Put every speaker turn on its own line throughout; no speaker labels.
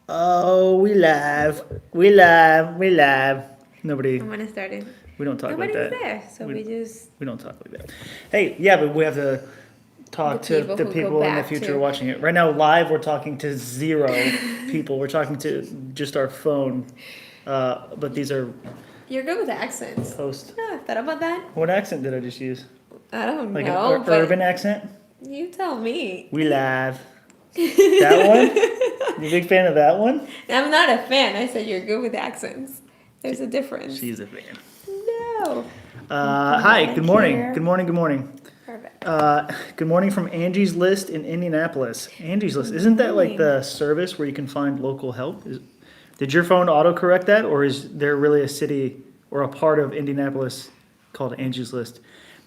Oh, we live. We live. We live. Nobody.
I'm gonna start it.
We don't talk like
Nobody's
that.
there, so
We,
we just
we don't talk like that. Hey, yeah, but we have to
the
talk to
people
the
who go
people in the
back
future
to.
watching it. Right now, live, we're talking to zero people. We're talking to just our phone. But these are
You're good with accents.
post.
Yeah, thought about that.
What accent did I just use?
I don't
Like
know,
an
but
urban accent?
you tell me.
We live. That one? You a big fan of that one?
I'm not a fan. I said you're good with accents. There's a difference.
She's a fan.
No.
Hi, good morning.
Here.
Good morning. Good morning.
Perfect.
Good morning from Angie's List in Indianapolis. Angie's List, isn't that like the service where you can find local help? Did your phone autocorrect that, or is there really a city or a part of Indianapolis called Angie's List?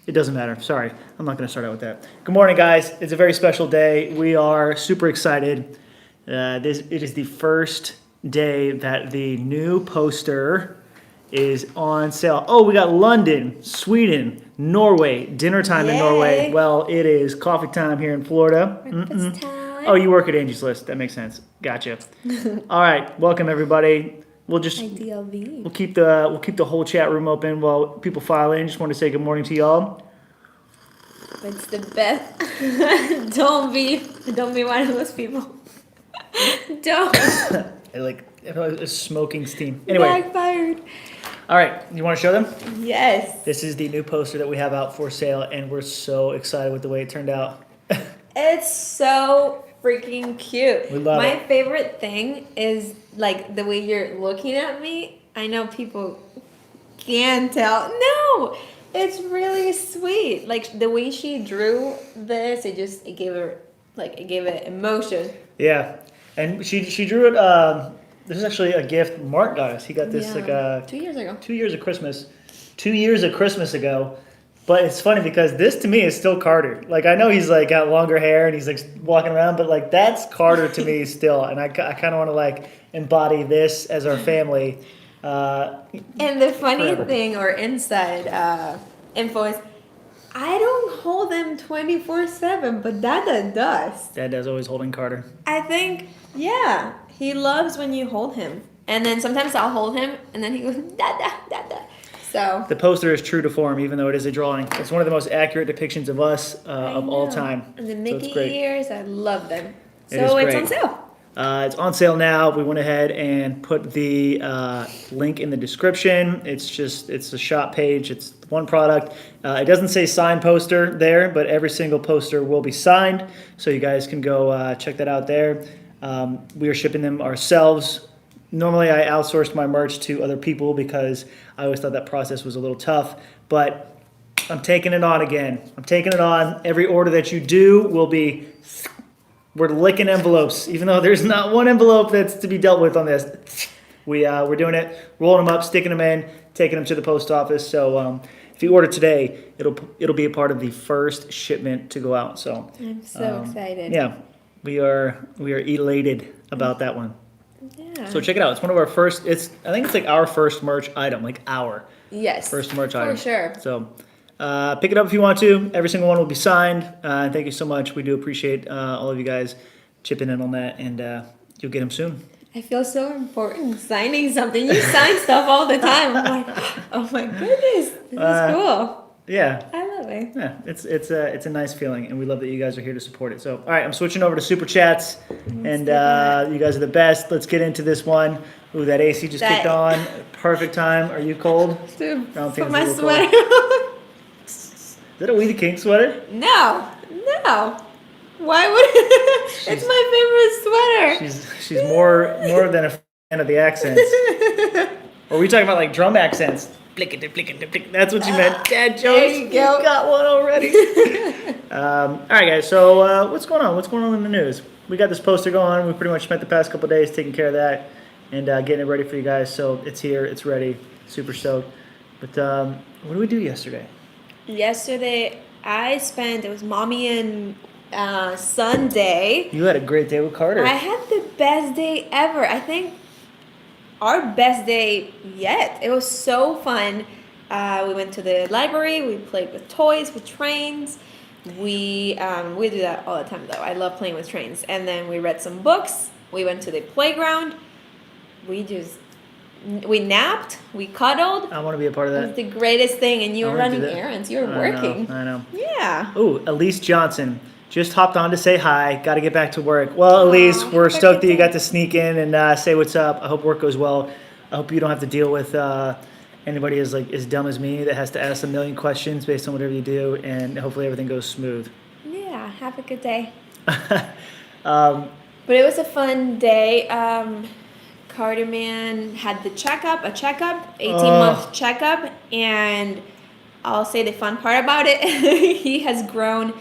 It doesn't matter. Sorry, I'm not going to start out with that. Good morning, guys. It's a very special day. We are super excited. It is the first day that the new poster is on sale. Oh, we got London, Sweden, Norway, dinner time in Norway.
Yay.
Well, it is coffee time here in Florida.
Breakfast time.
Oh, you work at Angie's List. That makes sense. Gotcha. All right, welcome everybody. We'll
IDLV.
keep the whole chat room open while people file in. Just want to say good morning to y'all.
It's the best. don't be one of those people. Don't.
It's smoking steam. Anyway,
Backfired.
all right, you want to show them?
Yes.
This is the new poster that we have out for sale, and we're so excited with the way it turned out.
It's so freaking cute.
We love
My
it.
favorite thing is like the way you're looking at me. I know people can tell. No, it's really sweet. Like the way she drew this, it gave it emotion.
Yeah, and she drew it. This is actually a gift Mark got us. He got this
Yeah. 2 years ago.
2 years of Christmas, 2 years of Christmas ago. But it's funny because this to me is still Carter. Like I know he's like got longer hair and he's like walking around, but like that's Carter to me still. And I kind of want to like embody this as our family.
And the funny
Forever.
thing or inside info is, I don't hold them 24/7, but Dada does.
Dad is always holding Carter.
I think, yeah, he loves when you hold him. And then sometimes I'll hold him, and then he goes, Dada, Dada. So,
The poster is true to form, even though it is a drawing. It's one of the most accurate depictions of us of all time.
And the
So
Mickey
it's great.
ears, I love them.
It
So
is
it's
great.
on sale.
It's on sale now. We went ahead and put the link in the description. It's a shop page. It's one product. It doesn't say signed poster there, but every single poster will be signed. So you guys can go check that out there. We are shipping them ourselves. Normally I outsourced my merch to other people because I always thought that process was a little tough, but I'm taking it on again. I'm taking it on. Every order that you do will be, we're licking envelopes, even though there's not one envelope that's to be dealt with on this. We're doing it, rolling them up, sticking them in, taking them to the post office. So if you order today, it'll be a part of the first shipment to go out. So
I'm so excited.
yeah, we are elated about that one.
Yeah.
So check it out. It's one of our first. I think it's like our first merch item, like our
Yes.
first merch
for
item.
sure.
So pick it up if you want to. Every single one will be signed. Thank you so much. We do appreciate all of you guys chipping in on that, and you'll get them soon.
I feel so important signing something. You sign stuff all the time. I'm like, oh my goodness, this is cool.
Yeah.
I love it.
Yeah, it's a nice feeling, and we love that you guys are here to support it. So, all right, I'm switching over to super chats, and you guys are the best. Let's get into this one. Ooh, that AC just kicked on. Perfect time. Are you cold?
Dude,
I don't think
put
it's
my
a little
sweater
cold. Is that a We the King sweater?
No. Why would it's my favorite sweater.
She's more than a fan of the accents. Or are we talking about like drum accents? That's what you meant. Dad jokes.
There you go.
Got one already. All right, guys. So what's going on? What's going on in the news? We got this poster going. We pretty much spent the past couple of days taking care of that and getting it ready for you guys. So it's here. It's ready. Super stoked. But what did we do yesterday?
Yesterday it was mommy and Sunday.
You had a great day with Carter.
I had the best day ever. I think our best day yet. It was so fun. We went to the library. We played with toys, with trains. We do that all the time though. I love playing with trains. And then we read some books. We went to the playground. We napped. We cuddled.
I want to be a part of
It was
that.
the greatest thing. And you
I
were
wanna do
running
that.
errands. You were working.
I know.
Yeah.
Ooh, Elise Johnson just hopped on to say hi. Got to get back to work. Well, Elise,
Aw,
we're
have a
stoked
good
that you
day.
got to sneak in and say what's up. I hope work goes well. I hope you don't have to deal with anybody as dumb as me that has to ask a million questions based on whatever you do, and hopefully everything goes smooth.
Yeah. Have a good day.
Um,
But it was a fun day. Carter Man had a checkup, 18-month checkup, and I'll say the fun part about it. He has grown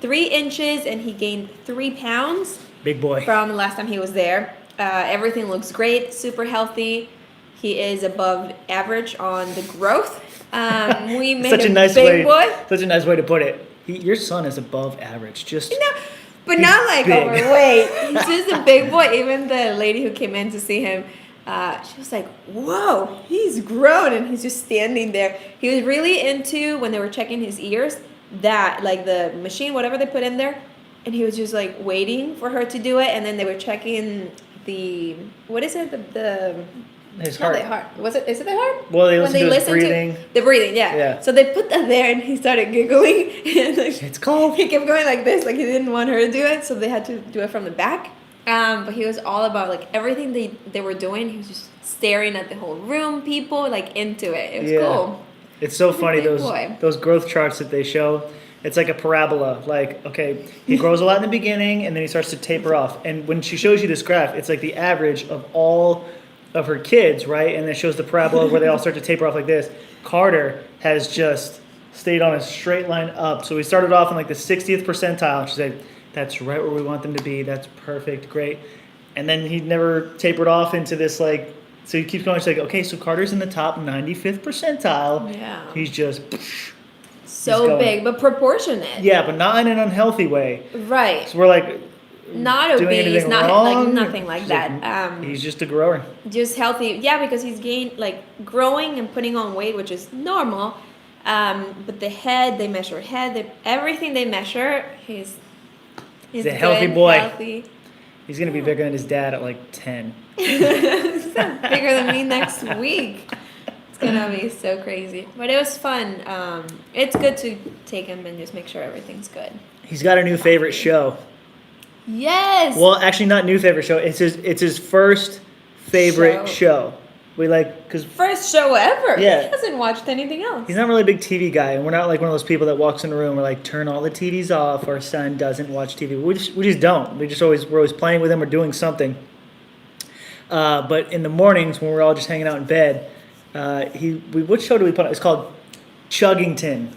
3 inches and he gained 3 pounds
big boy.
from the last time he was there. Everything looks great, super healthy. He is above average on the growth. We made
Such a
a
nice
big
way.
boy.
Such a nice way to put it. Your son is above average. Just
No, but
He's
not like
big.
overweight. He's just a big boy. Even the lady who came in to see him, she was like, "Whoa, he's grown," and he's just standing there. He was really into when they were checking his ears, that like the machine, whatever they put in there, and he was just like waiting for her to do it, and then they were checking the what is it the
his
not
heart.
the heart. Is it the heart?
Well, they
When
listen to his breathing.
the breathing, yeah.
Yeah.
So they put that there, and he started giggling, and like,
It's cold.
he kept going like this, like he didn't want her to do it, so they had to do it from the back. But he was all about like everything they were doing. He was just staring at the whole room, people like into it. It was cool.
It's so funny
big boy.
those growth charts that they show. It's like a parabola. Like, okay, he grows a lot in the beginning and then he starts to taper off. And when she shows you this graph, it's like the average of all of her kids, right? And it shows the parabola where they all start to taper off like this. Carter has just stayed on a straight line up. So we started off in like the 60th percentile. She said, that's right where we want them to be. That's perfect, great. And then he never tapered off into this like, so he keeps going. She's like, okay, so Carter's in the top 95th percentile.
Yeah.
He's just,
So
going.
big, but proportionate.
yeah, but not in an unhealthy way.
Right.
So we're like,
Not
doing
obese,
anything
not
wrong?
like nothing like
She's
that.
he's just a grower.
Just healthy, yeah, because he's gained like growing and putting on weight, which is normal. But the head, they measure everything they measure. He's
a healthy boy.
Healthy.
He's gonna be bigger than his dad at like 10.
He's bigger than me next week. It's gonna be so crazy, but it was fun. It's good to take him and just make sure everything's good.
He's got a new favorite show.
Yes.
Well, actually, not new favorite show. It's his first favorite show. We because
First show ever.
Yeah.
He hasn't watched anything else.
he's not really a big TV guy, and we're not like one of those people that walks in the room and we're like, turn all the TVs off. Our son doesn't watch TV. We just don't. We're always playing with him or doing something. But in the mornings when we're all just hanging out in bed, what show do we put on? It's called Chuggington.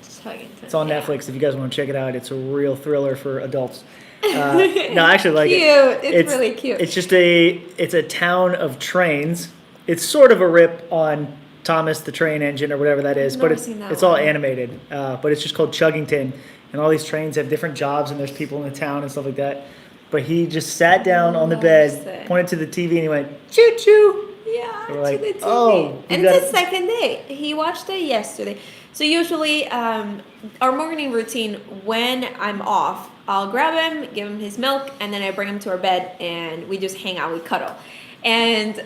It's on Netflix if you guys want to check it out. It's a real thriller for adults. No, actually, like
Cute. It's really cute.
It's just it's a town of trains. It's sort of a rip on Thomas the Train Engine or whatever that is,
I've
but
never
it's
seen that
it's all
one.
animated. But it's just called Chuggington, and all these trains have different jobs, and there's people in the town and stuff like that. But he just sat down on the bed, pointed to the TV, and he went, choo choo.
Yeah,
We're
to
like,
the TV.
oh,
and it's his second day. He watched it yesterday. So usually, our morning routine when I'm off, I'll grab him, give him his milk, and then I bring him to our bed, and we just hang out, we cuddle. And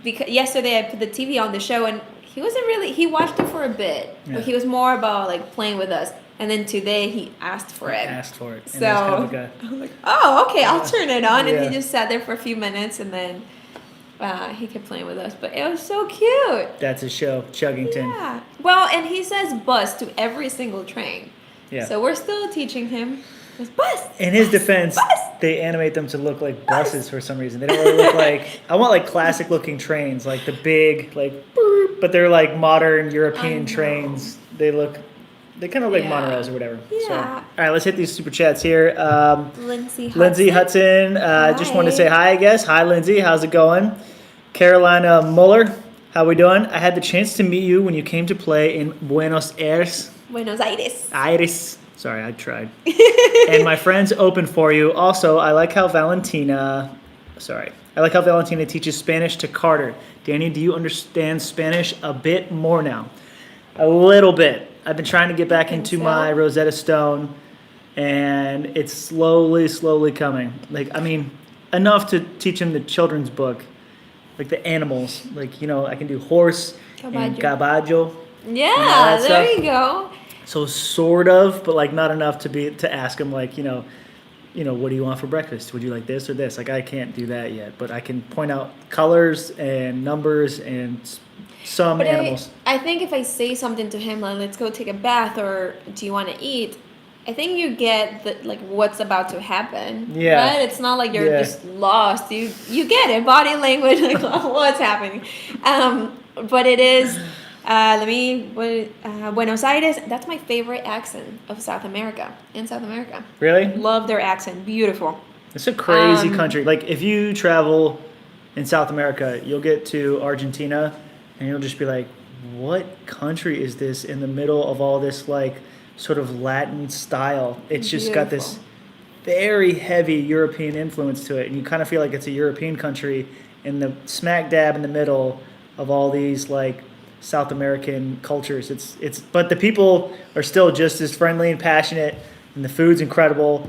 because yesterday I put the TV on the show, and he wasn't really. He watched it for a bit, but he was more about like playing with us. And then today he asked for it.
Asked for it. And
So
there's kind of like
I'm like, oh, okay, I'll turn it on. And
Yeah.
he just sat there for a few minutes, and then he kept playing with us. But it was so cute.
that's his show, Chuggington.
Yeah. Well, and he says bus to every single train.
Yeah.
So we're still teaching him. It's bus.
In his
bus,
defense,
bus.
they animate them to look like buses for some reason. They don't really look like. I want like classic looking trains, like the big, like, boop, but they're like modern European
know.
trains. They kind of look like
Yeah.
monorails or whatever. So,
Yeah.
all right, let's hit these super chats here.
Lindsay
Hudson, just wanted to
Hi.
say hi, I guess. Hi, Lindsay. How's it going? Carolina Muller, how we doing? I had the chance to meet you when you came to play in Buenos Aires.
Buenos Aires.
Iris. Sorry, I tried. And my friends opened for you. Also, I like how Valentina teaches Spanish to Carter. Danny, do you understand Spanish a bit more now? A little bit. I've been trying to get back into my Rosetta Stone, and it's slowly coming. Like, I mean, enough to teach him the children's book, like the animals. Like, I can do horse and
Caballo.
caballo.
Yeah,
that
there
stuff.
you go.
So sort of, but like not enough to ask him like, what do you want for breakfast? Would you like this or this? Like I can't do that yet, but I can point out colors and numbers and some
But
animals.
I think if I say something to him like, let's go take a bath or do you want to eat? I think you get like what's about to happen.
Yeah.
Right? It's not like you're
Yeah.
just lost. You get it, body language, like what's happening. But it is. Buenos Aires. That's my favorite accent of South America. In South America,
Really?
love their accent. Beautiful.
It's a crazy
Um,
country. Like if you travel in South America, you'll get to Argentina and you'll just be like, what country is this in the middle of all this like sort of Latin style? It's just got this
Beautiful.
very heavy European influence to it. And you kind of feel like it's a European country in the smack dab in the middle of all these like South American cultures. But the people are still just as friendly and passionate, and the food's incredible,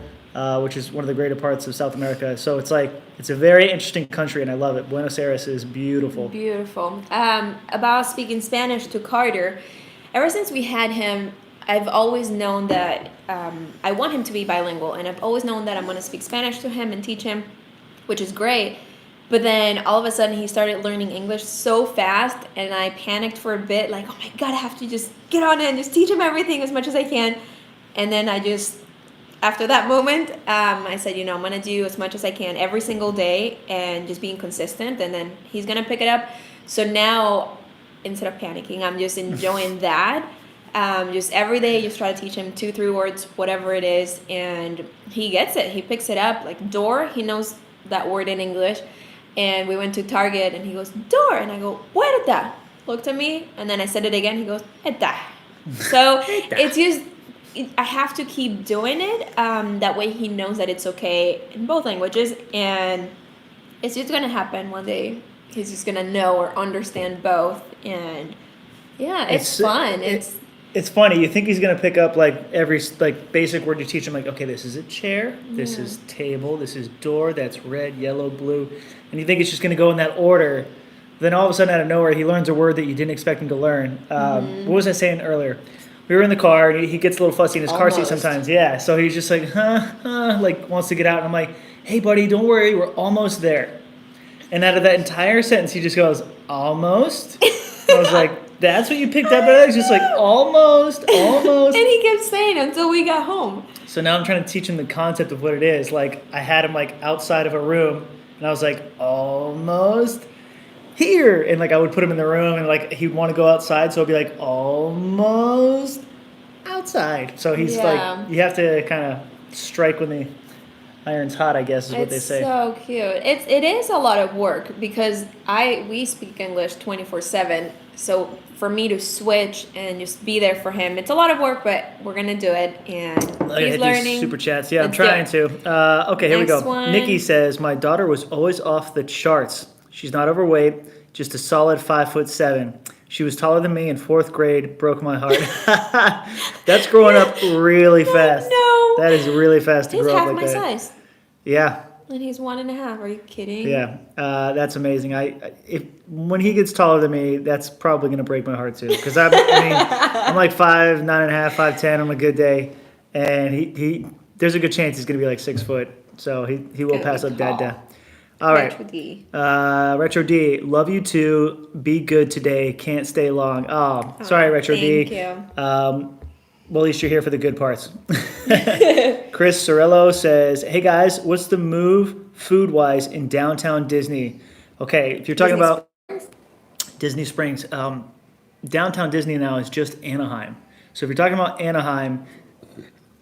which is one of the greater parts of South America. So it's a very interesting country, and I love it. Buenos Aires is beautiful.
Beautiful. About speaking Spanish to Carter, ever since we had him, I've always known that I want him to be bilingual, and I've always known that I'm going to speak Spanish to him and teach him, which is great. But then all of a sudden he started learning English so fast, and I panicked for a bit, like, oh my God, I have to just get on it and just teach him everything as much as I can. And then after that moment, I said, I'm going to do as much as I can every single day and just being consistent, and then he's going to pick it up. So now, instead of panicking, I'm just enjoying that. Just every day, just try to teach him 2-3 words, whatever it is, and he gets it. He picks it up. Like door, he knows that word in English. And we went to Target, and he goes, door. And I go, "Puerta." Looked at me, and then I said it again. He goes, "Eta." So it's just, I have to keep doing it. That way he knows that it's okay in both languages. And it's just going to happen one day. He's just going to know or understand both. And yeah, it's fun.
It's funny. You think he's gonna pick up like every like basic word you teach him. Like, okay, this is a chair, this is table, this is door. That's red, yellow, blue, and you think it's just gonna go in that order. Then all of a sudden, out of nowhere, he learns a word that you didn't expect him to learn. What was I saying earlier? We were in the car, and he gets a little fussy in his car seat
Almost.
sometimes. Yeah, so he's just like, like wants to get out, and I'm like, hey, buddy, don't worry, we're almost there. And out of that entire sentence, he just goes, almost. I was like, that's what you picked up? He's just like, almost.
And he kept saying until we got home.
So now I'm trying to teach him the concept of what it is. Like, I had him, like, outside of a room, and I was like, almost here. And, like, I would put him in the room, and, like, he'd want to go outside, so I'd be like, almost outside. So he's like, you have to kind of strike when the iron's hot, I guess, is what they say.
It's so cute. It is a lot of work because we speak English 24/7. So for me to switch and just be there for him, it's a lot of work, but we're gonna do it. And he's learning.
Super chats. Yeah,
Let's
I'm trying to. Okay, here we
Next
go.
one.
Nikki says, my daughter was always off the charts. She's not overweight, just a solid 5'7". She was taller than me in 4th grade. Broke my heart. That's growing up really fast.
No.
That is really fast to
He's
grow up
half
like
my
that.
size,
Yeah.
and he's 1.5. Are you kidding?
Yeah, that's amazing. When he gets taller than me, that's probably gonna break my heart too. Because I'm like 5'9.5", 5'10" on a good day, and he there's a good chance he's gonna be like 6 foot. So he will
Gonna
pass
be
up Dad.
tall.
All right,
Retro D.
Retro D, love you too. Be good today. Can't stay long. Oh, sorry, Retro D.
Thank you.
Well, at least you're here for the good parts. Chris Cirillo says, hey guys, what's the move food-wise in downtown Disney? Okay, if you're talking
Disney
about Disney Springs, downtown Disney now is just Anaheim. So if you're talking about Anaheim,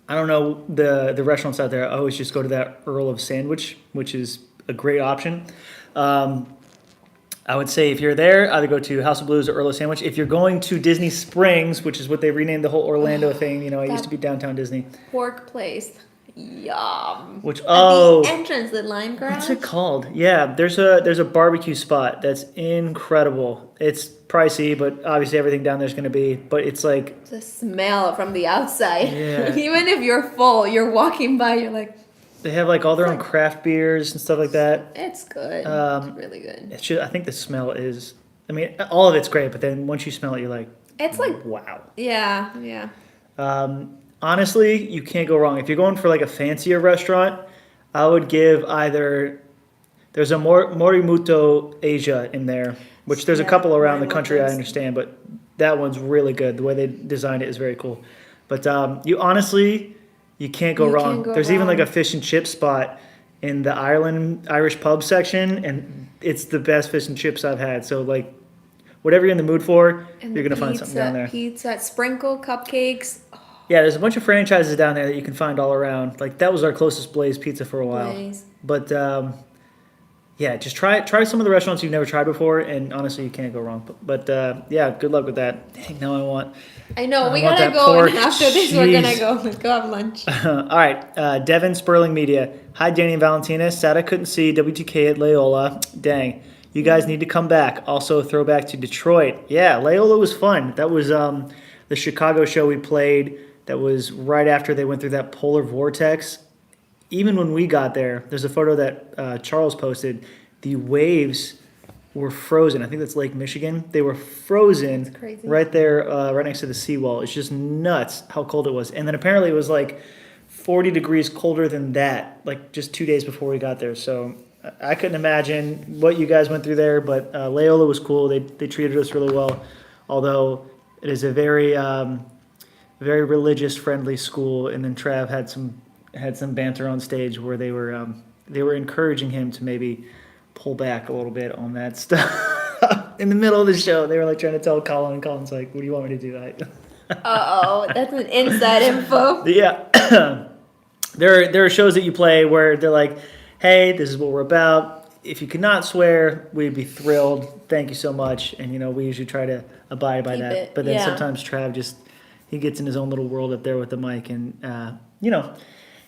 I don't know the restaurants out there. I always just go to that Earl of Sandwich, which is a great option. I would say if you're there, either go to House of Blues or Earl of Sandwich. If you're going to Disney Springs, which is what they renamed the whole Orlando thing, it used to be downtown Disney.
Pork place. Yum.
Which
At the entrance, the lime garage.
what's it called? Yeah, there's a barbecue spot that's incredible. It's pricey, but obviously everything down there's gonna be. But it's like
The smell from the outside.
Yeah.
Even if you're full, you're walking by, you're like,
They have like all their own craft beers and stuff like that.
It's good.
Um,
It's really good.
It's just, I think the smell is. I mean, all of it's great, but then once you smell it, you're like,
It's like,
wow.
yeah.
Honestly, you can't go wrong. If you're going for like a fancier restaurant, I would give either. There's a Morimoto Asia in there, which there's a
Yeah,
couple around the country, I
Morimoto's.
understand, but that one's really good. The way they designed it is very cool. But you honestly, you can't go
You
wrong.
can't go
There's even like
wrong.
a fish and chip spot in the Irish pub section, and it's the best fish and chips I've had. So like, whatever you're in the mood for,
And
you're gonna find something down there.
Pizza, sprinkle, cupcakes.
Yeah, there's a bunch of franchises down there that you can find all around. Like that was our closest Blaze Pizza for a while.
Blaze.
But yeah, just try some of the restaurants you've never tried before, and honestly, you can't go wrong. But yeah, good luck with that. Dang, now I want.
I know, we
want
gotta
that
go,
pork.
and after this, we're
Jeez.
gonna go have lunch.
All right, Devin Sperling Media. Hi, Danny and Valentina. Sad I couldn't see WTK at Loyola. Dang, you guys need to come back. Also, a throwback to Detroit. Yeah, Loyola was fun. That was the Chicago show we played. That was right after they went through that polar vortex. Even when we got there, there's a photo that Charles posted. The waves were frozen. I think that's Lake Michigan. They were frozen
That's crazy.
right there, right next to the seawall. It's just nuts how cold it was. And then apparently it was like 40 degrees colder than that, like just 2 days before we got there. So I couldn't imagine what you guys went through there, but Loyola was cool. They treated us really well, although it is a very very religious friendly school. And then Trav had some banter on stage where they were encouraging him to maybe pull back a little bit on that stuff. In the middle of the show, they were like trying to tell Colin, and Colin's like, "What do you want me to do?"
Uh-oh, that's an inside info.
Yeah, there are shows that you play where they're like, "Hey, this is what we're about. If you could not swear, we'd be thrilled. Thank you so much." And we usually try to abide by
Keep
that.
it,
But then
yeah.
sometimes Trav he gets in his own little world up there with the mic, and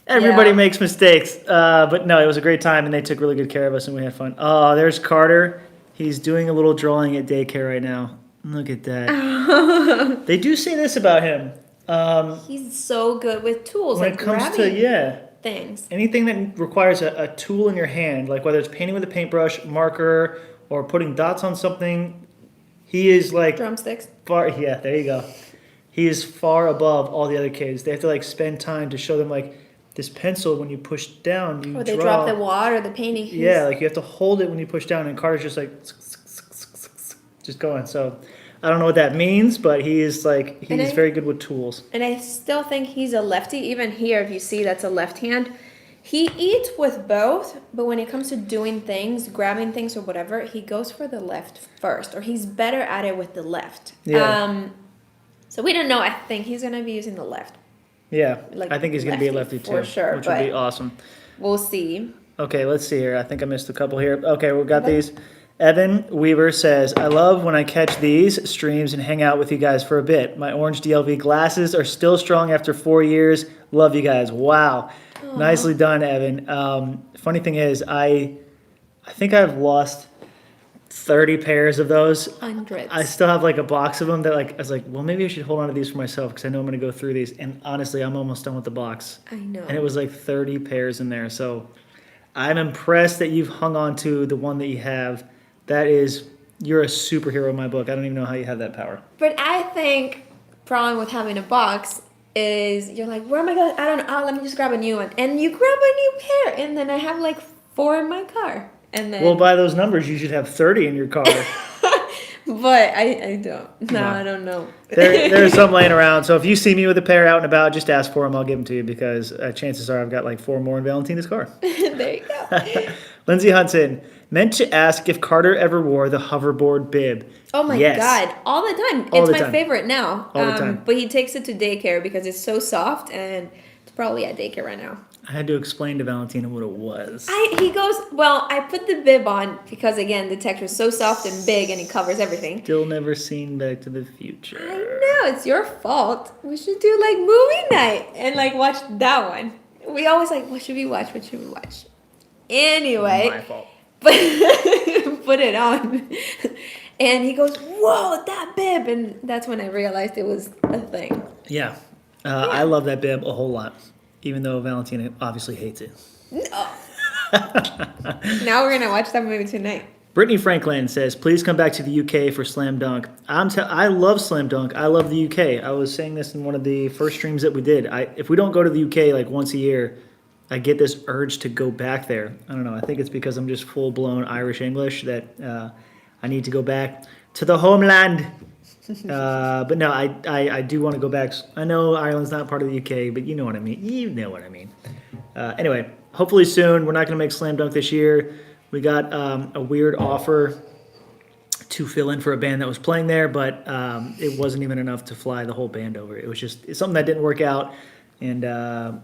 everybody
Yeah.
makes mistakes. But no, it was a great time, and they took really good care of us, and we had fun. Oh, there's Carter. He's doing a little drawing at daycare right now. Look at that. They do say this about him.
He's so good with tools,
When
like
it comes
grabbing
to,
things.
anything that requires a tool in your hand, like whether it's painting with a paintbrush, marker, or putting dots on something, he is like
Drumsticks.
far. Yeah, there you go. He is far above all the other kids. They have to like spend time to show them like this pencil. When you push down, you
Or they
draw.
drop the water, the painting.
Yeah, like you have to hold it when you push down, and Carter's just like just going. So I don't know what that means, but he's
And
very good with tools.
And I still think he's a lefty. Even here, if you see, that's a left hand. He eats with both, but when it comes to doing things, grabbing things or whatever, he goes for the left first, or he's better at it with the left.
Yeah.
So we don't know. I think he's gonna be using the left.
Yeah,
Like
I think he's going to be a lefty
lefty,
too,
for sure,
which would be
but-
awesome.
We'll see.
Okay, let's see here. I think I missed a couple here. Okay, we got
Okay.
these. Evan Weaver says, I love when I catch these streams and hang out with you guys for a bit. My orange DLV glasses are still strong after 4 years. Love you guys. Wow. Nicely done, Evan. Funny thing is, I think I've lost 30 pairs of those.
Hundreds.
I still have like a box of them that I was like, well, maybe I should hold on to these for myself because I know I'm going to go through these. And honestly, I'm almost done with the box.
I know.
And it was like 30 pairs in there. So I'm impressed that you've hung on to the one that you have. You're a superhero in my book. I don't even know how you have that power.
But I think problem with having a box is you're like, where am I going? I don't know. Oh, let me just grab a new one. And you grab a new pair. And then I have like 4 in my car. And then,
Well, by those numbers, you should have 30 in your car.
but I don't. No,
No.
I don't know.
There's some laying around. So if you see me with a pair out and about, just ask for them. I'll give them to you because chances are I've got like 4 more in Valentina's car.
There you go.
Lindsay Hudson, meant to ask if Carter ever wore the hoverboard bib.
Oh my
Yes.
God. All the time.
All
It's
the
my
time.
favorite now.
All the time.
But he takes it to daycare because it's so soft and it's probably at daycare right now.
I had to explain to Valentina what it was.
He goes, well, I put the bib on because, again, the texture is so soft and big and it covers everything.
Still never seen Back to the Future.
I know, it's your fault. We should do, like, movie night and, like, watch that one. We always, like, what should we watch? What should we watch? Anyway.
My fault.
But put it on. And he goes, whoa, that bib. And that's when I realized it was a thing.
Yeah. I love that bib a whole lot, even though Valentina obviously hates it.
No. Now we're gonna watch that movie tonight.
Brittany Franklin says, please come back to the UK for Slam Dunk. I love Slam Dunk. I love the UK. I was saying this in one of the first streams that we did. If we don't go to the UK like once a year, I get this urge to go back there. I don't know. I think it's because I'm just full-blown Irish English that I need to go back to the homeland. But no, I do want to go back. I know Ireland's not part of the UK, but you know what I mean. You know what I mean. Anyway, hopefully soon. We're not going to make Slam Dunk this year. We got a weird offer to fill in for a band that was playing there, but it wasn't even enough to fly the whole band over. It was just something that didn't work out, and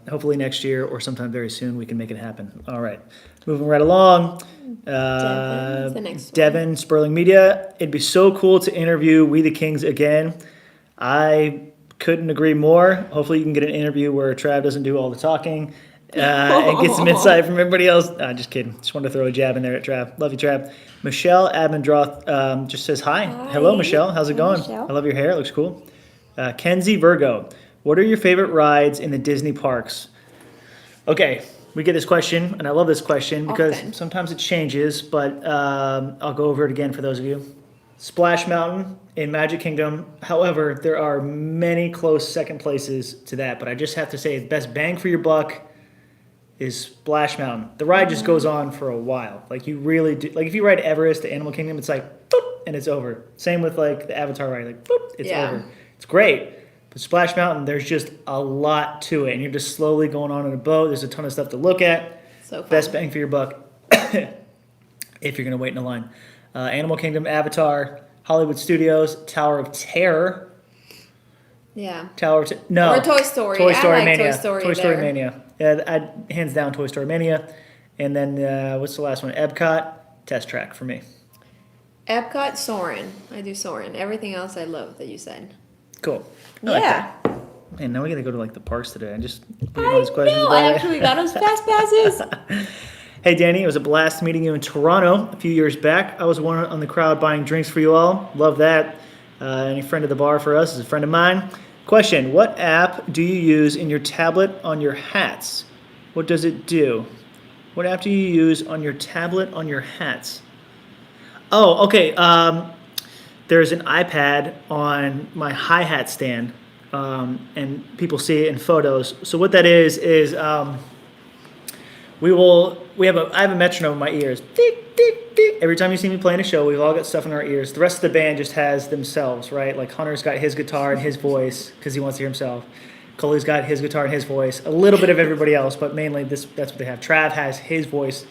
hopefully next year or sometime very soon we can make it happen. All right, moving right along.
Devin's the next one.
Devin, Sperling Media. It'd be so cool to interview We the Kings again. I couldn't agree more. Hopefully you can get an interview where Trav doesn't do all the talking. And get some insight from everybody else. Just kidding. Just wanted to throw a jab in there at Trav. Love you, Trav. Michelle Admondroth just says hi. Hello, Michelle. How's it going?
Michelle.
I love your hair. It looks cool. Kenzie Virgo. What are your favorite rides in the Disney parks? Okay, we get this question, and I love this question because
Often.
sometimes it changes, but I'll go over it again for those of you. Splash Mountain in Magic Kingdom. However, there are many close second places to that, but I just have to say the best bang for your buck is Splash Mountain. The ride just goes on for a while. Like you really do. Like if you ride Everest to Animal Kingdom, it's like boop, and it's over. Same with like the Avatar ride, like boop, it's over. It's great. But Splash Mountain, there's just a lot to it, and you're just slowly going on in a boat. There's a ton of stuff to look at.
So fun.
Best bang for your buck if you're gonna wait in a line. Animal Kingdom, Avatar, Hollywood Studios, Tower of Terror.
Yeah.
No.
Or Toy Story.
Toy Story
I like
Mania.
Toy Story
Toy Story
there.
Mania. Yeah, hands down Toy Story Mania. And then what's the last one? Epcot, Test Track for me.
Epcot, Soarin'. I do Soarin'. Everything else I love that you said.
Cool. I like
Yeah.
that. Man, now we gotta go to like the parks today. I just
I
all these questions
know.
about
I
it.
actually got us fast passes.
Hey Danny, it was a blast meeting you in Toronto a few years back. I was one on the crowd buying drinks for you all. Love that. Any friend of the bar for us is a friend of mine. Question, what app do you use in your tablet on your hats? What does it do? What app do you use on your tablet on your hats? Oh, okay. There's an iPad on my hi-hat stand, and people see it in photos. So what that is I have a metronome in my ears. Tick, tick, tick. Every time you see me playing a show, we've all got stuff in our ears. The rest of the band just has themselves, right? Like Hunter's got his guitar and his voice because he wants to hear himself. Coley's got his guitar and his voice. A little bit of everybody else, but mainly that's what they have. Trav has his voice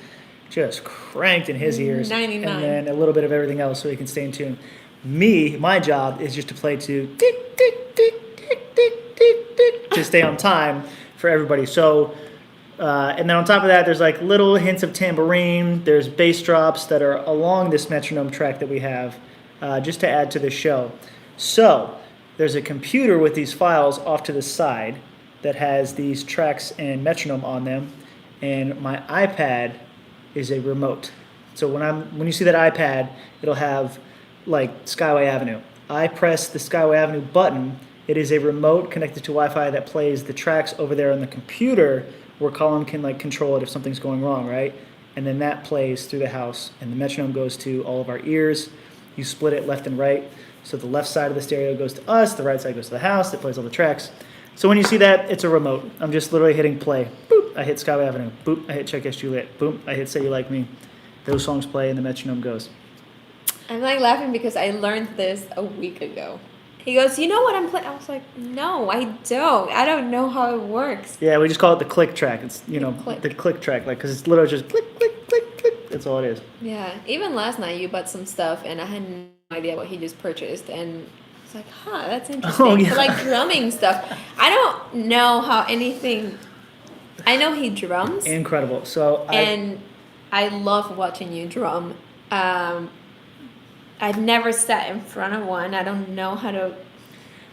just cranked in his ears.
99.
And then a little bit of everything else so he can stay in tune. My job is just to play to tick, tick, tick, tick, tick, tick, tick, to stay on time for everybody. So, and then on top of that, there's like little hints of tambourine. There's bass drops that are along this metronome track that we have, just to add to the show. So, there's a computer with these files off to the side that has these tracks and metronome on them, and my iPad is a remote. So when you see that iPad, it'll have like Skyway Avenue. I press the Skyway Avenue button. It is a remote connected to Wi-Fi that plays the tracks over there on the computer, where Colin can like control it if something's going wrong, right? And then that plays through the house, and the metronome goes to all of our ears. You split it left and right. So the left side of the stereo goes to us, the right side goes to the house, it plays all the tracks. So when you see that, it's a remote. I'm just literally hitting play. Boop, I hit Skyway Avenue. Boop, I hit Check Yes Juliet. Boom, I hit Say You Like Me. Those songs play and the metronome goes.
I'm like laughing because I learned this a week ago. He goes, you know what I'm playing? I was like, no, I don't. I don't know how it works.
Yeah, we just call it the click track. It's,
Click.
the click track, like, because it's literally just click, click, click, click. That's all it is.
Yeah, even last night you bought some stuff and I had no idea what he just purchased, and it's like, that's interesting.
Oh, yeah.
So like drumming stuff. I don't know how anything. I know he drums,
Incredible. So
and I love watching you drum. I've never sat in front of one. I don't know how to.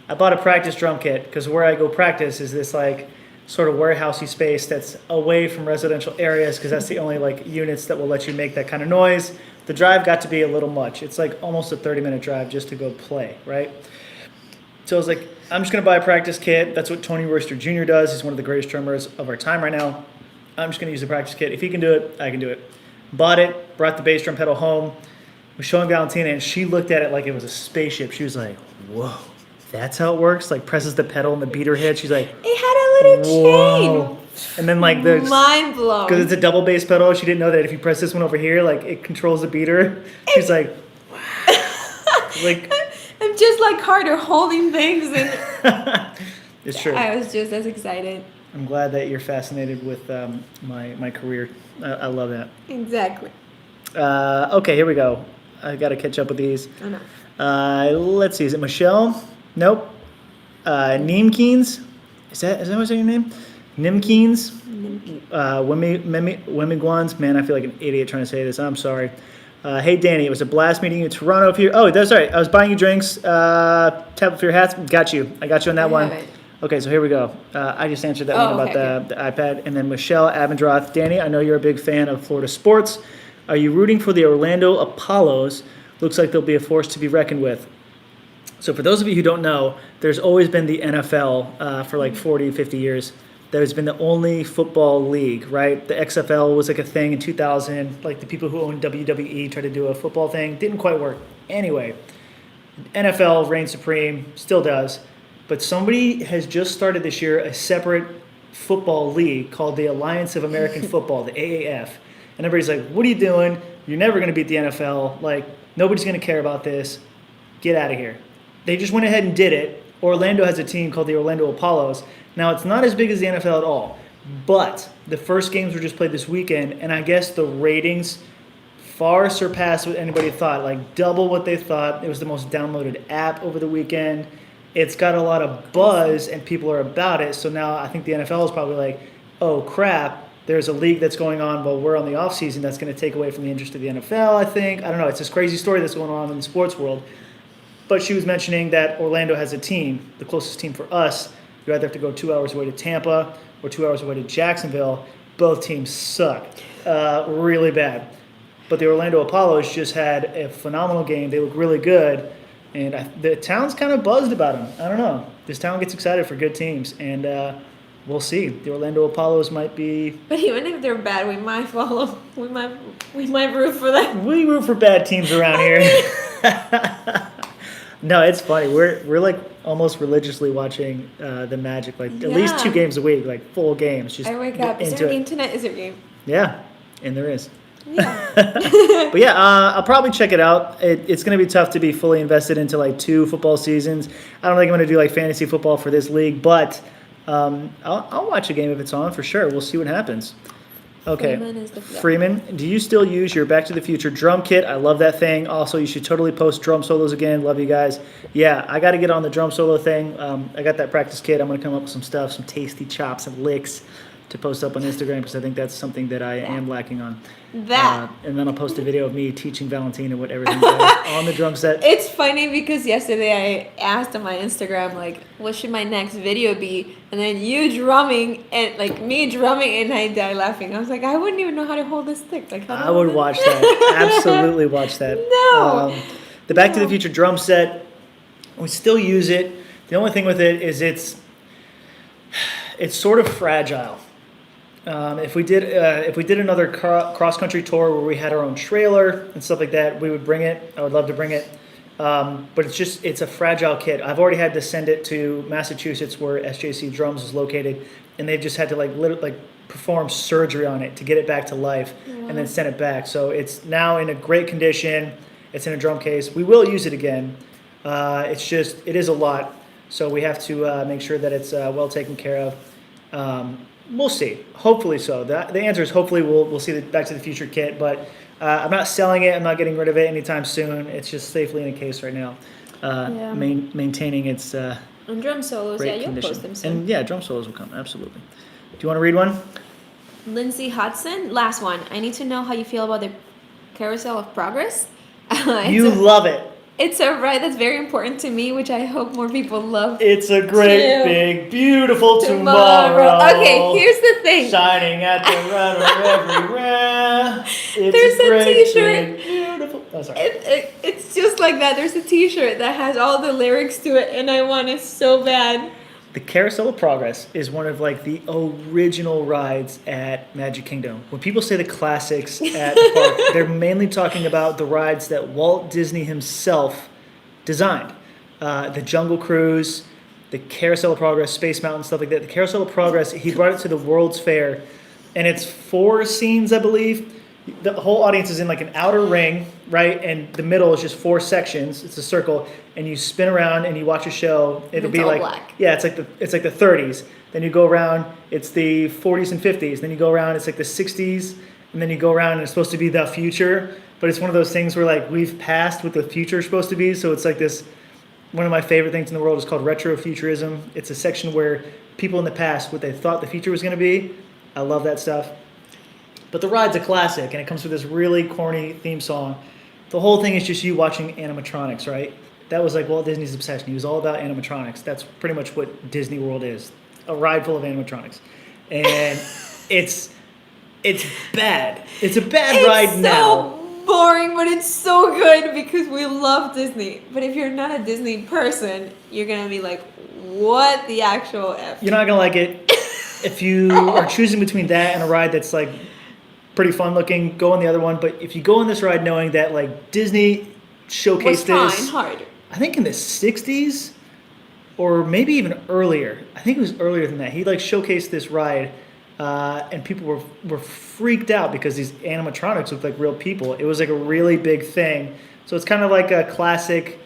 I bought a practice drum kit because where I go practice is this like sort of warehousey space that's away from residential areas because that's the only like units that will let you make that kind of noise. The drive got to be a little much. It's like almost a 30-minute drive just to go play, right? So I was like, I'm just going to buy a practice kit. That's what Tony Royster Jr. does. He's one of the greatest drummers of our time right now. I'm just going to use the practice kit. If he can do it, I can do it. Bought it, brought the bass drum pedal home, was showing Valentina, and she looked at it like it was a spaceship. She was like, whoa, that's how it works? Like presses the pedal and the beater hits. She's like,
It had a little
whoa.
chain.
And then like the
Mind blown.
because it's a double bass pedal, she didn't know that if you press this one over here, like it controls the beater. She's like, like
I'm just like Carter holding things, and
it's true.
I was just as excited.
I'm glad that you're fascinated with my career. I love that.
Exactly.
Okay, here we go. I got to catch up with these.
Oh no.
Let's see. Is it Michelle? Nope. Neemkeens? Is that what's your name? Nimkeens? Wemiguans? Man, I feel like an idiot trying to say this. I'm sorry. Hey, Danny, it was a blast meeting you in Toronto. Oh, that's right. I was buying you drinks. Tap for your hats. Got you. I got you on that one.
Haven't.
Okay, so here we go. I just answered that one about
okay,
the iPad. And then Michelle Abendroth. Danny, I know you're a big fan of Florida sports. Are you rooting for the Orlando Apollos? Looks like they'll be a force to be reckoned with. So for those of you who don't know, there's always been the NFL for like 40, 50 years. There's been the only football league, right? The XFL was like a thing in 2000. Like the people who owned WWE tried to do a football thing. Didn't quite work. Anyway, NFL reigned supreme, still does. But somebody has just started this year a separate football league called the Alliance of American Football, the AAF. And everybody's like, what are you doing? You're never going to beat the NFL. Like, nobody's going to care about this. Get out of here. They just went ahead and did it. Orlando has a team called the Orlando Apollos. Now, it's not as big as the NFL at all. But the first games were just played this weekend. And I guess the ratings far surpassed what anybody thought. Like, double what they thought. It was the most downloaded app over the weekend. It's got a lot of buzz and people are about it. So now I think the NFL is probably like, oh crap, there's a league that's going on while we're on the off season that's going to take away from the interest of the NFL, I think. I don't know. It's this crazy story that's going on in the sports world. But she was mentioning that Orlando has a team, the closest team for us. You either have to go 2 hours away to Tampa or 2 hours away to Jacksonville. Both teams suck really bad. But the Orlando Apollos just had a phenomenal game. They look really good. And the town's kind of buzzed about them. I don't know. This town gets excited for good teams, and we'll see. The Orlando Apollos might be.
But even if they're bad, we might follow. We might root for them.
We root for bad teams around here. No, it's funny. We're like almost religiously watching the Magic, like at least 2 games a week, like full games. Just
I wake up. Is there a game tonight? Is there a game?
Yeah, and there is.
Yeah.
But yeah, I'll probably check it out. It's going to be tough to be fully invested into like 2 football seasons. I don't think I'm going to do like fantasy football for this league, but I'll watch a game if it's on for sure. We'll see what happens. Okay, Freeman, do you still use your Back to the Future drum kit? I love that thing. Also, you should totally post drum solos again. Love you guys. Yeah, I got to get on the drum solo thing. I got that practice kit. I'm going to come up with some stuff, some tasty chops and licks to post up on Instagram because I think that's something that I am lacking on. And then I'll post a video of me teaching Valentina what everything does on the drum set.
It's funny because yesterday I asked on my Instagram, like, what should my next video be? And then you drumming and, like, me drumming and I died laughing. I was like, I wouldn't even know how to hold this stick. Like,
I would watch that. Absolutely watch that.
No.
The Back to the Future drum set, we still use it. The only thing with it is it's sort of fragile. If we did another cross country tour where we had our own trailer and stuff like that, we would bring it. I would love to bring it, but it's a fragile kit. I've already had to send it to Massachusetts where SJC Drums is located, and they've just had to perform surgery on it to get it back to life, and then send it back. So it's now in a great condition. It's in a drum case. We will use it again. It is a lot, so we have to make sure that it's well taken care of. We'll see. Hopefully so. The answer is hopefully we'll see the Back to the Future kit, but I'm not selling it. I'm not getting rid of it anytime soon. It's just safely in a case right now, maintaining its
and drum solos,
great
you'll
condition.
post them soon.
And yeah, drum solos will come, absolutely. Do you want to read one?
Lindsay Hudson, last one. I need to know how you feel about the Carousel of Progress.
Love it.
It's a ride that's very important to me, which I hope more people love.
It's a great, big, beautiful tomorrow.
Okay, here's the thing.
Shining at the right of everywhere.
There's a t-shirt.
Big, beautiful. Oh, sorry.
It's just like that. There's a t-shirt that has all the lyrics to it, and I want it so bad.
The Carousel of Progress is one of like the original rides at Magic Kingdom. When people say the classics at the park, they're mainly talking about the rides that Walt Disney himself designed. The Jungle Cruise, the Carousel of Progress, Space Mountain, stuff like that. The Carousel of Progress, he brought it to the World's Fair, and it's 4 scenes, I believe. The whole audience is in like an outer ring, right? And the middle is just 4 sections. It's a circle, and you spin around and you watch a show. It'll
It's
be
all
like
black.
yeah, it's like the 30s. Then you go around, it's the 40s and 50s. Then you go around, it's like the 60s, and then you go around and it's supposed to be the future. But it's one of those things where like we've passed what the future is supposed to be. So it's like this. One of my favorite things in the world is called retrofuturism. It's a section where people in the past, what they thought the future was going to be. I love that stuff. But the ride's a classic, and it comes with this really corny theme song. The whole thing is just you watching animatronics, right? That was like Walt Disney's obsession. He was all about animatronics. That's pretty much what Disney World is. A ride full of animatronics. And it's bad. It's a bad ride now.
Boring, but it's so good because we love Disney. But if you're not a Disney person, you're gonna be like, what the actual F?
You're not going to like it. If you are choosing between that and a ride that's like pretty fun looking, go on the other one. But if you go on this ride knowing that like Disney showcased
Was trying
this,
hard.
I think in the 60s or maybe even earlier. I think it was earlier than that. He like showcased this ride and people were freaked out because these animatronics looked like real people. It was like a really big thing. So it's kind of like a classic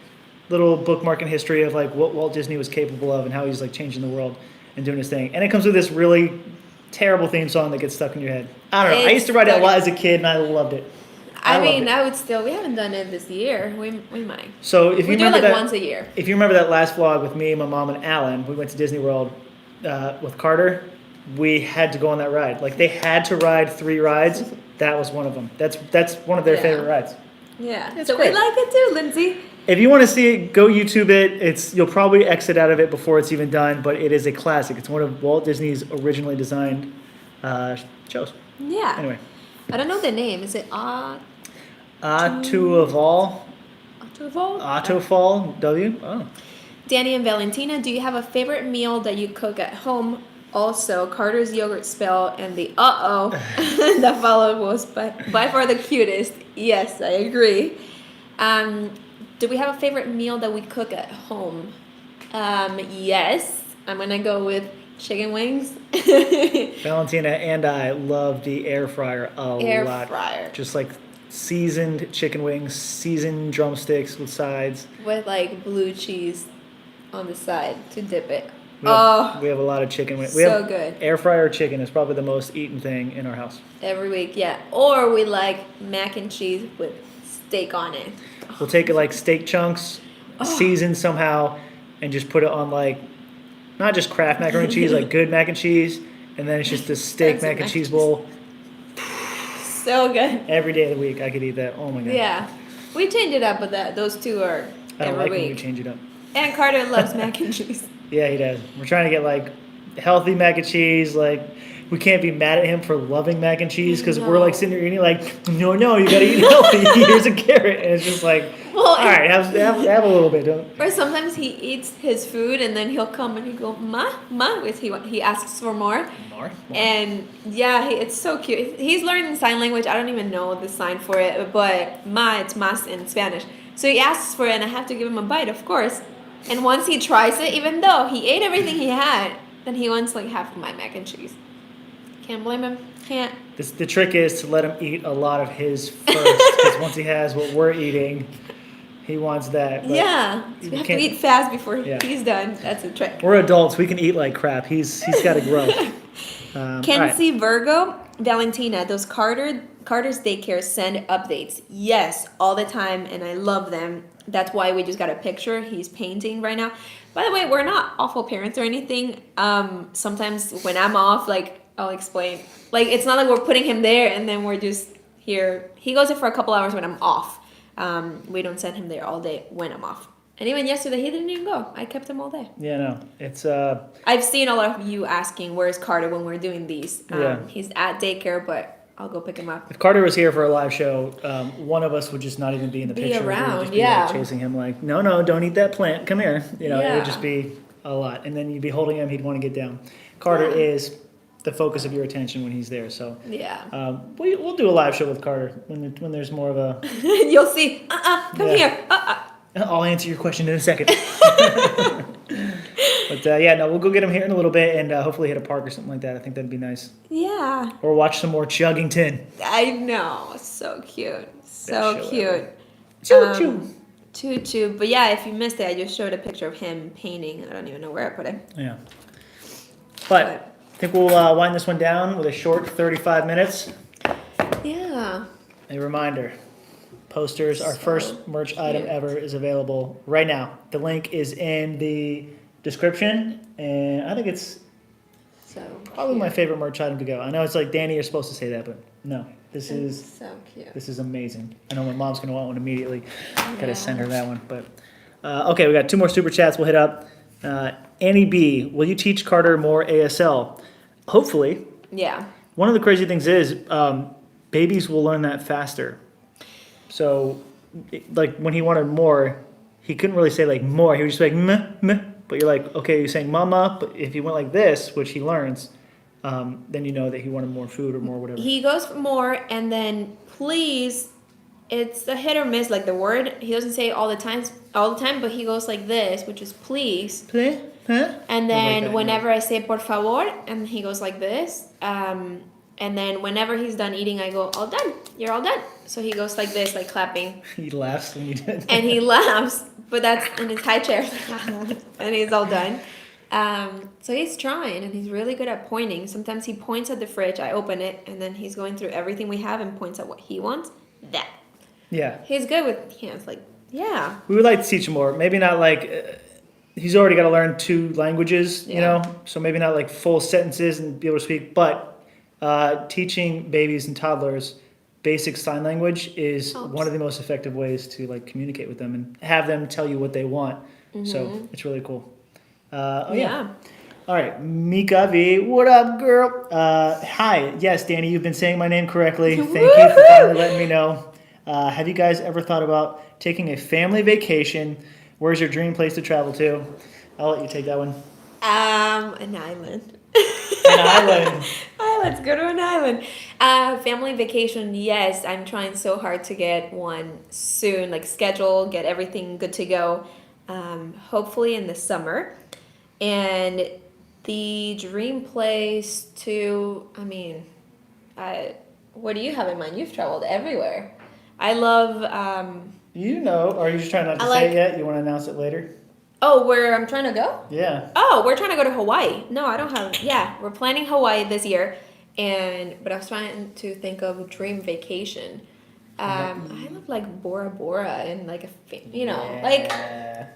little bookmark in history of like what Walt Disney was capable of and how he's like changing the world and doing his thing. And it comes with this really terrible theme song that gets stuck in your head. I don't know. I used to ride it a lot as a kid and I loved it.
I mean, I would still. We haven't done it this year. We might.
So if you
We do it
remember
like
that,
once a year.
if you remember that last vlog with me, my mom, and Alan, we went to Disney World with Carter. We had to go on that ride. Like they had to ride 3 rides. That was one of them. That's one of their
Yeah.
favorite rides.
Yeah.
It's
So
great.
we like it too, Lindsay.
If you want to see it, go YouTube it. You'll probably exit out of it before it's even done, but it is a classic. It's one of Walt Disney's originally designed shows.
Yeah.
Anyway,
I don't know the name. Is it
Autoval,
Autoval?
Autofall W. Oh,
Danny and Valentina, do you have a favorite meal that you cook at home? Also, Carter's yogurt spell and the that followed was by far the cutest. Yes, I agree. Do we have a favorite meal that we cook at home? Yes. I'm gonna go with chicken wings.
Valentina and I love the air fryer a lot.
Air fryer.
Just like seasoned chicken wings, seasoned drumsticks with sides.
With like blue cheese on the side to dip it.
We have a lot of chicken wings.
So good.
Air fryer chicken is probably the most eaten thing in our house.
Every week, yeah. Or we like mac and cheese with steak on it.
We'll take it like steak chunks, seasoned somehow, and just put it on like, not just Kraft macaroni and cheese, like good mac and cheese, and then it's just a steak mac and cheese bowl.
So good.
Every day of the week I could eat that. Oh my god.
Yeah. We change it up, but those two are
I don't
every
like when you
week.
change it up.
And Carter loves mac and cheese.
Yeah, he does. We're trying to get like healthy mac and cheese. Like we can't be mad at him for loving mac and cheese because we're like sitting there eating like, no, you gotta eat healthy. Here's a carrot, and it's just like,
Well,
all right, have a little bit. Don't.
Or sometimes he eats his food and then he'll come and he go, ma, with he asks for more.
More.
And yeah, it's so cute. He's learning sign language. I don't even know the sign for it, but ma, it's mas in Spanish. So he asks for it, and I have to give him a bite, of course. And once he tries it, even though he ate everything he had, then he wants like half of my mac and cheese. Can't blame him. Can't.
The trick is to let him eat a lot of his first, because once he has what we're eating, he wants that. But
Yeah, so we have to eat fast before he's done. That's a trick.
We're adults. We can eat like crap. He's got to grow.
Kenzie Virgo, Valentina, those Carter's daycare send updates. Yes, all the time, and I love them. That's why we just got a picture. He's painting right now. By the way, we're not awful parents or anything. Sometimes when I'm off, like, I'll explain. Like, it's not like we're putting him there and then we're just here. He goes there for a couple hours when I'm off. We don't send him there all day when I'm off. And even yesterday, he didn't even go. I kept him all day.
Yeah, no, it's
I've seen a lot of you asking, where's Carter when we're doing these?
Yeah.
He's at daycare, but I'll go pick him up.
If Carter was here for a live show, one of us would just not even be in the picture. We would
around,
just be,
yeah.
like, chasing him like, no, don't eat that plant. Come here. It would just be a lot. And then you'd be holding him, he'd want to get down. Carter
Yeah.
is the focus of your attention when he's there. So
Yeah.
we'll do a live show with Carter when there's more of a.
You'll see. Come
Yeah.
here.
I'll answer your question in a second. But yeah, no, we'll go get him here in a little bit and hopefully hit a park or something like that. I think that'd be nice.
Yeah.
Or watch some more Chuggington.
I know. So cute. So
show
cute.
ever. Choo-choo.
Choo-choo. But yeah, if you missed it, I just showed a picture of him painting. I don't even know where I put it.
Yeah. But I think we'll wind this one down with a short 35 minutes.
Yeah.
A reminder. Posters, our
So
first merch item
cute.
ever, is available right now. The link is in the description, and I think it's
So
probably my
cute.
favorite merch item to go. I know it's like, Danny, you're supposed to say that, but no, this is
So cute.
this is amazing. I know my mom's gonna want one immediately. Gotta
Yeah.
send her that one. But okay, we got 2 more super chats. We'll hit up. Annie B, will you teach Carter more ASL? Hopefully.
Yeah.
One of the crazy things is babies will learn that faster. So, like when he wanted more, he couldn't really say like more. He would just be like meh, meh. But you're like, okay, you're saying mama. But if he went like this, which he learns, then you know that he wanted more food or more whatever.
He goes for more, and then please, it's a hit or miss. Like the word, he doesn't say it all the time, but he goes like this, which is please.
Play? Huh?
And
I like
then
that,
whenever I say por favor, and he goes like this. And then whenever he's done eating, I go, all done. You're all done. So he goes like this, like clapping.
He laughs when you do it.
And he laughs, but that's in his high chair. And he's all done. So he's trying, and he's really good at pointing. Sometimes he points at the fridge, I open it, and then he's going through everything we have and points at what he wants. That.
Yeah.
He's good with hands, like, yeah.
We would like to teach him more. Maybe not like, he's already got to learn 2 languages, you
Yeah.
know? So maybe not like full sentences and be able to speak, but teaching babies and toddlers basic sign language is
Helps.
one of the most effective ways to like communicate with them and have them tell you what they want. So it's really cool.
Yeah.
All right, Mika V, what up, girl? Hi, yes, Danny, you've been saying my name correctly. Thank you for finally letting me know. Have you guys ever thought about taking a family vacation? Where's your dream place to travel to? I'll let you take that one.
An island.
An island.
Let's go to an island. Family vacation, yes. I'm trying so hard to get one soon, like schedule, get everything good to go. Hopefully in the summer. And the dream place to, I mean, what do you have in mind? You've traveled everywhere. I love,
You know, or are you just trying not to
I
say
like-
it yet? You want to announce it later?
where I'm trying to go?
Yeah.
Oh, we're trying to go to Hawaii. No, I don't have. Yeah, we're planning Hawaii this year, but I was trying to think of dream vacation. I love like Bora Bora and like like
Yeah.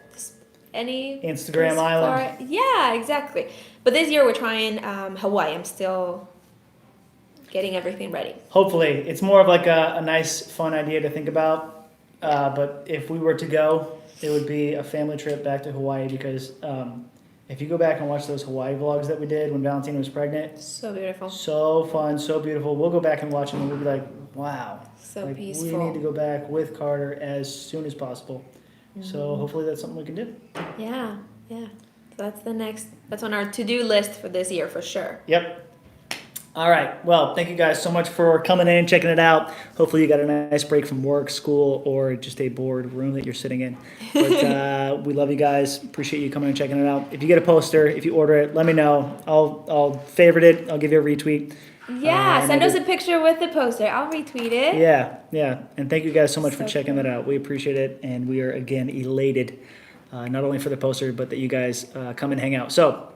any
Instagram
place
island.
far- Yeah, exactly. But this year we're trying Hawaii. I'm still getting everything ready.
Hopefully, it's more of like a nice, fun idea to think about. But if we were to go, it would be a family trip back to Hawaii because if you go back and watch those Hawaii vlogs that we did when Valentina was pregnant,
So beautiful.
so fun, so beautiful. We'll go back and watch them and we'll be like, wow.
So
Like,
peaceful.
we need to go back with Carter as soon as possible. So hopefully that's something we can do.
Yeah, yeah. So that's on our to-do list for this year for sure.
Yep. All right. Well, thank you guys so much for coming in, checking it out. Hopefully you got a nice break from work, school, or just a bored room that you're sitting in. But we love you guys. Appreciate you coming and checking it out. If you get a poster, if you order it, let me know. I'll favorite it. I'll give you a retweet.
Yeah,
and
send
I
us
did-
a picture with the poster. I'll retweet it.
Yeah. And thank you guys so much for
So
checking that out. We appreciate it. And we are, again, elated, not only for the poster, but that you guys come and hang out. So thank